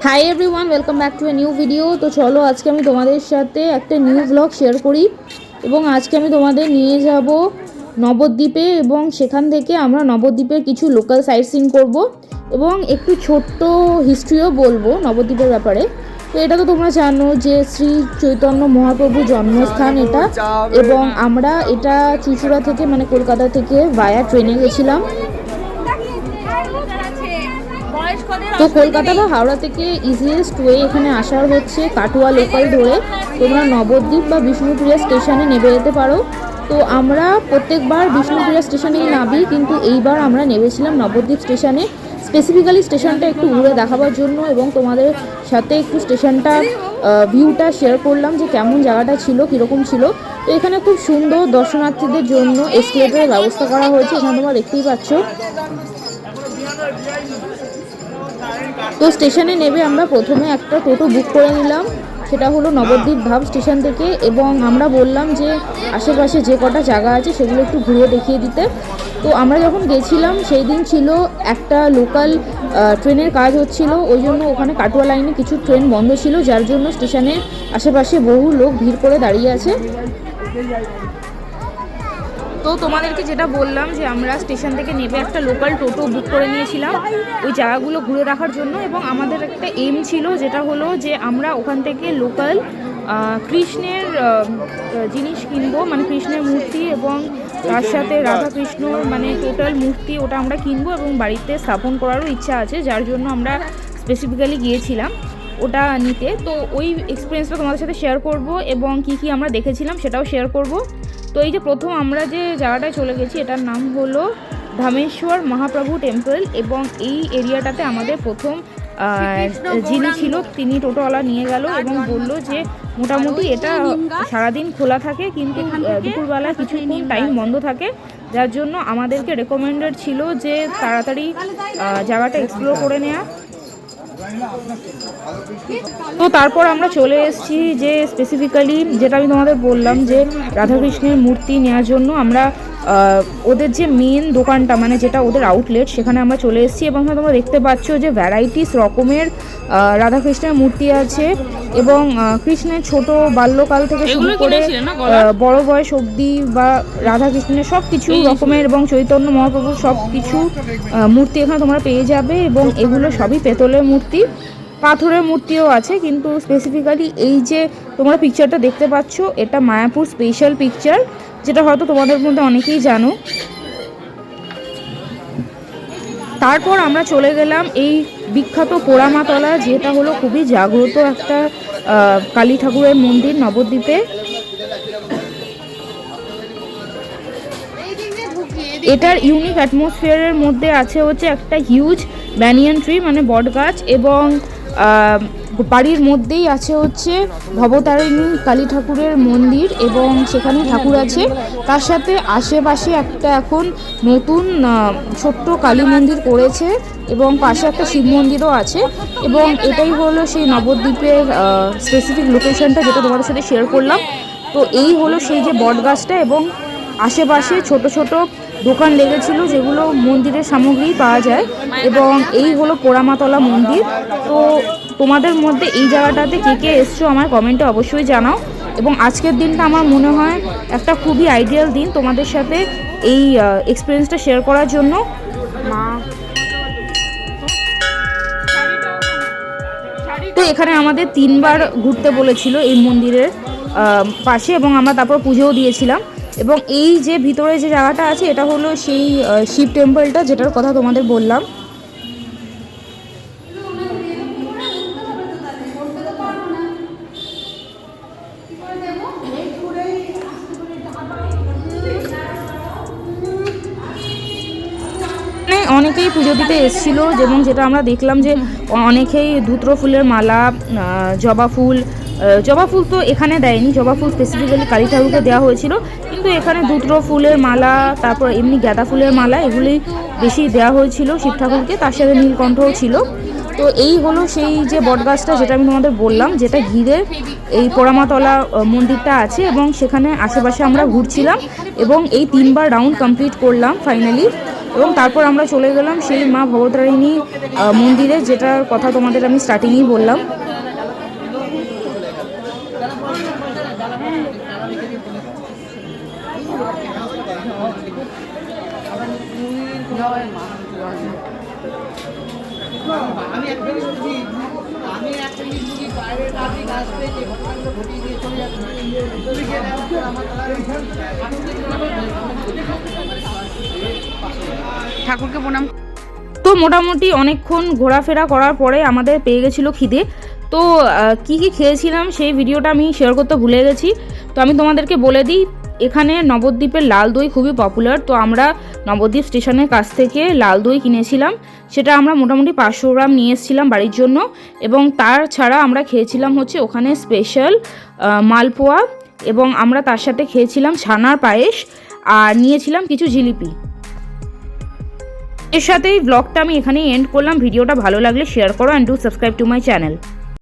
Hi everyone, welcome back to a new video. তো চলো আজকে আমি তোমাদের সাথে একটা নিউ ব্লগ শেয়ার করি এবং আজকে আমি তোমাদের নিয়ে যাব নবদ্বীপে এবং সেখান থেকে আমরা নবদ্বীপের কিছু লোকাল সাইট সিন করব এবং একটু ছোট্ট হিস্ট্রিও বলবো নবদ্বীপের ব্যাপারে। তো এটা তো তোমরা জানো যে শ্রী চৈতন্য মহাপ্রভুর জন্মস্থান এটা, এবং আমরা এটা চুঁচুড়া থেকে মানে কলকাতা থেকে ভায়া ট্রেনে গেছিলাম। তো কলকাতা বা হাওড়া থেকে ইজিয়েস্ট ওয়ে এখানে আসার হচ্ছে কাটোয়া লোকাল ধরে তোমরা নবদ্বীপ বা বিষ্ণুপ্রিয়া স্টেশনে নেমে যেতে পারো। তো আমরা প্রত্যেকবার বিষ্ণুপ্রিয়া স্টেশনেই নামি, কিন্তু এইবার আমরা নেমেছিলাম নবদ্বীপ স্টেশনে। স্পেসিফিক্যালি স্টেশনটা একটু ঘুরে দেখাবার জন্য এবং তোমাদের সাথে একটু স্টেশনটার ভিউটা শেয়ার করলাম যে কেমন জায়গাটা ছিল, কীরকম ছিল। তো এখানে খুব সুন্দর দর্শনার্থীদের জন্য এসকেলেটরের ব্যবস্থা করা হয়েছে, এখানে তোমরা দেখতেই পাচ্ছ। তো স্টেশনে নেমে আমরা প্রথমে একটা টোটো বুক করে নিলাম, সেটা হলো নবদ্বীপ ধাম স্টেশন থেকে, এবং আমরা বললাম যে আশেপাশে যে কটা জায়গা আছে সেগুলো একটু ঘুরে দেখিয়ে দিতে। তো আমরা যখন গেছিলাম সেই দিন ছিল একটা লোকাল ট্রেনের কাজ হচ্ছিল, ওই জন্য ওখানে কাটোয়া লাইনে কিছু ট্রেন বন্ধ ছিল, যার জন্য স্টেশনের আশেপাশে বহু লোক ভিড় করে দাঁড়িয়ে আছে। তো তোমাদেরকে যেটা বললাম যে আমরা স্টেশন থেকে নেমে একটা লোকাল টোটো বুক করে নিয়েছিলাম ওই জায়গাগুলো ঘুরে দেখার জন্য, এবং আমাদের একটা এম ছিল যেটা হলো যে আমরা ওখান থেকে লোকাল কৃষ্ণের জিনিস কিনবো, মানে কৃষ্ণের মূর্তি এবং তার সাথে রাধাকৃষ্ণর মানে টোটাল মূর্তি, ওটা আমরা কিনবো এবং বাড়িতে স্থাপন করারও ইচ্ছা আছে, যার জন্য আমরা স্পেসিফিক্যালি গিয়েছিলাম ওটা নিতে। তো ওই এক্সপিরিয়েন্সটা তোমাদের সাথে শেয়ার করব এবং কি কি আমরা দেখেছিলাম সেটাও শেয়ার করব। তো এই যে প্রথম আমরা যে জায়গাটায় চলে গেছি এটার নাম হলো ধামেশ্বর মহাপ্রভু টেম্পল, এবং এই এরিয়াটাতে আমাদের প্রথম যিনি ছিল তিনি টোটোওয়ালা নিয়ে গেল এবং বলল যে মোটামুটি এটা সারাদিন খোলা থাকে, কিন্তু দুপুরবেলা কিছুক্ষণ টাইম বন্ধ থাকে, যার জন্য আমাদেরকে রেকমেন্ডেড ছিল যে তাড়াতাড়ি জায়গাটা এক্সপ্লোর করে নেওয়া। তো তারপর আমরা চলে এসেছি যে স্পেসিফিক্যালি যেটা আমি তোমাদের বললাম যে রাধাকৃষ্ণের মূর্তি নেওয়ার জন্য আমরা ওদের যে মেন দোকানটা মানে যেটা ওদের আউটলেট সেখানে আমরা চলে এসেছি, এবং তোমরা দেখতে পাচ্ছ যে ভ্যারাইটিস রকমের রাধাকৃষ্ণের মূর্তি আছে, এবং কৃষ্ণের ছোট বাল্যকাল থেকে শুরু করে বড় বয়স অবধি বা রাধাকৃষ্ণের সব কিছু রকমের এবং চৈতন্য মহাপ্রভুর সব কিছু মূর্তি এখানে তোমরা পেয়ে যাবে, এবং এগুলো সবই পেতলের মূর্তি, পাথরের মূর্তিও আছে। কিন্তু স্পেসিফিক্যালি এই যে তোমরা পিকচারটা দেখতে পাচ্ছ এটা মায়াপুর স্পেশাল পিকচার, যেটা হয়তো তোমাদের মধ্যে অনেকেই জানো। তারপর আমরা চলে গেলাম এই বিখ্যাত পোড়ামাতলা, যেটা হলো খুবই জাগ্রত একটা কালী ঠাকুরের মন্দির নবদ্বীপে। এটার ইউনিক অ্যাটমসফিয়ারের মধ্যে আছে হচ্ছে একটা হিউজ ব্যানিয়ান ট্রি মানে বট গাছ, এবং বাড়ির মধ্যেই আছে হচ্ছে ভবতারিণী কালী ঠাকুরের মন্দির, এবং সেখানে ঠাকুর আছে। তার সাথে আশেপাশে একটা এখন নতুন ছোট্ট কালী মন্দির করেছে, এবং পাশে একটা শিব মন্দিরও আছে, এবং এটাই হলো সেই নবদ্বীপের স্পেসিফিক লোকেশনটা যেটা তোমাদের সাথে শেয়ার করলাম। তো এই হলো সেই যে বট গাছটা, এবং আশেপাশে ছোট ছোট দোকান লেগেছিল যেগুলো মন্দিরের সামগ্রী পাওয়া যায়, এবং এই হলো পোড়ামাতলা মন্দির। তো তোমাদের মধ্যে এই জায়গাটাতে কে কে এসছো আমার কমেন্টে অবশ্যই জানাও, এবং আজকের দিনটা আমার মনে হয় একটা খুবই আইডিয়াল দিন তোমাদের সাথে এই এক্সপিরিয়েন্সটা শেয়ার করার জন্য। তো এখানে আমাদের 3বার ঘুরতে বলেছিল এই মন্দিরের পাশে, এবং আমরা তারপর পুজোও দিয়েছিলাম। এবং এই যে ভিতরে যে জায়গাটা আছে এটা হলো সেই শিব টেম্পলটা যেটার কথা তোমাদের বললাম। অনেকেই পুজো দিতে এসেছিল, যেমন যেটা আমরা দেখলাম যে অনেকেই ধুত্র ফুলের মালা, জবা ফুল তো এখানে দেয়নি, জবা ফুল স্পেসিফিক্যালি কালী ঠাকুরকে দেওয়া হয়েছিল, কিন্তু এখানে ধুত্র ফুলের মালা তারপর এমনি গাঁদা ফুলের মালা এগুলোই বেশি দেওয়া হয়েছিল শিব ঠাকুরকে, তার সাথে নীলকণ্ঠও ছিল। তো এই হলো সেই যে বটগাছটা যেটা আমি তোমাদের বললাম, যেটা ঘিরে এই পোড়ামাতলা মন্দিরটা আছে, এবং সেখানে আশেপাশে আমরা ঘুরছিলাম এবং এই 3বার রাউন্ড কমপ্লিট করলাম ফাইনালি। এবং তারপর আমরা চলে গেলাম সেই মা ভবতারিণী মন্দিরে, যেটার কথা তোমাদের আমি স্টার্টিংয়েই বললাম। ঠাকুরকে প্রণাম। তো মোটামুটি অনেকক্ষণ ঘোরাফেরা করার পরে আমাদের পেয়ে গেছিলো খিদে। তো কি কি খেয়েছিলাম সেই ভিডিওটা আমি শেয়ার করতে ভুলে গেছি। তো আমি তোমাদেরকে বলে দিই, এখানে নবদ্বীপের লাল দই খুবই পপুলার। তো আমরা নবদ্বীপ স্টেশনের কাছ থেকে লাল দই কিনেছিলাম, সেটা আমরা মোটামুটি 500 গ্রাম নিয়ে এসেছিলাম বাড়ির জন্য। এবং তার ছাড়া আমরা খেয়েছিলাম হচ্ছে ওখানে স্পেশাল মালপোয়া, এবং আমরা তার সাথে খেয়েছিলাম ছানার পায়েস, আর নিয়েছিলাম কিছু জিলিপি। এর সাথেই ব্লগটা আমি এখানেই এন্ড করলাম। ভিডিওটা ভালো লাগলে শেয়ার করো and do subscribe to my channel.